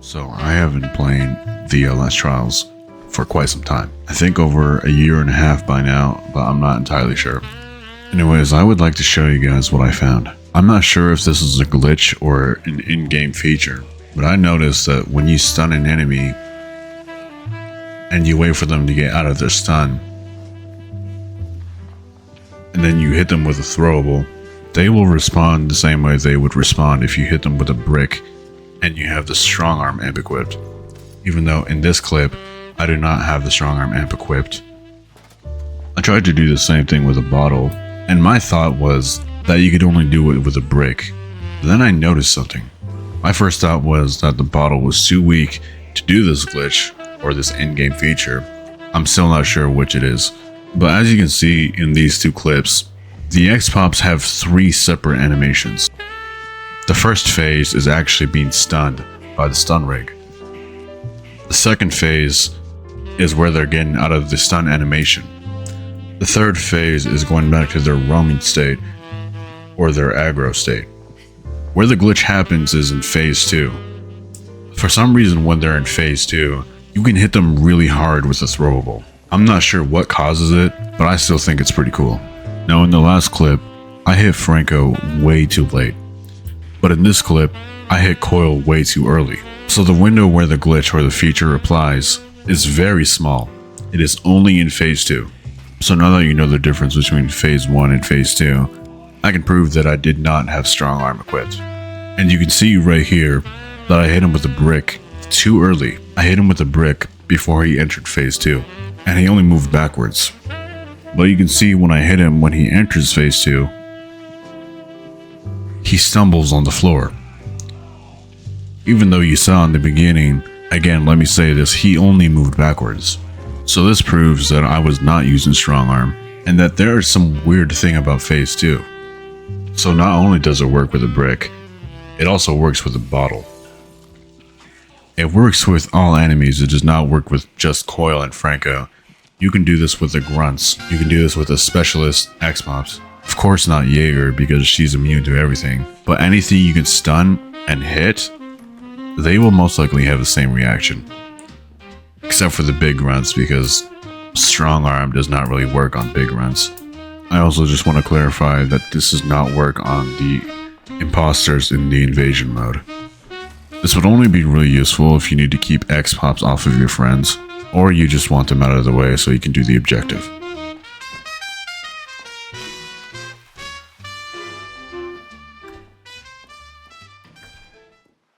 So I have been playing the Outlast Trials for quite some time. I think over a year and a half by now, but I'm not entirely sure. Anyways, I would like to show you guys what I found. I'm not sure if this is a glitch or an in-game feature, but I noticed that when you stun an enemy and you wait for them to get out of their stun, and then you hit them with a throwable, they will respond the same way they would respond if you hit them with a brick and you have the strong arm amp equipped. Even though in this clip, I do not have the strong arm amp equipped. I tried to do the same thing with a bottle, and my thought was that you could only do it with a brick. But then I noticed something. My first thought was that the bottle was too weak to do this glitch or this in-game feature. I'm still not sure which it is. But as you can see in these two clips, the X-Pops have 3 separate animations. The first phase is actually being stunned by the Stun Rig. The second phase is where they're getting out of the stun animation. The third phase is going back to their roaming state or their aggro state. Where the glitch happens is in phase 2. For some reason when they're in phase 2, you can hit them really hard with a throwable. I'm not sure what causes it, but I still think it's pretty cool. Now in the last clip, I hit Franco way too late. But in this clip, I hit Coil way too early. So the window where the glitch or the feature applies is very small. It is only in phase 2. So now that you know the difference between phase 1 and phase 2, I can prove that I did not have strong arm equipped. And you can see right here that I hit him with a brick too early. I hit him with a brick before he entered phase 2, and he only moved backwards. But you can see when I hit him when he enters phase 2, he stumbles on the floor. Even though you saw in the beginning, again let me say this, he only moved backwards. So this proves that I was not using strong arm, and that there is some weird thing about phase 2. So not only does it work with a brick, it also works with a bottle. It works with all enemies, it does not work with just Coil and Franco. You can do this with the grunts, you can do this with a specialist X-Pops. Of course not Jaeger because she's immune to everything, but anything you can stun and hit, they will most likely have the same reaction. Except for the big grunts because strong arm does not really work on big grunts. I also just want to clarify that this does not work on the imposters in the invasion mode. This would only be really useful if you need to keep X-Pops off of your friends, or you just want them out of the way so you can do the objective.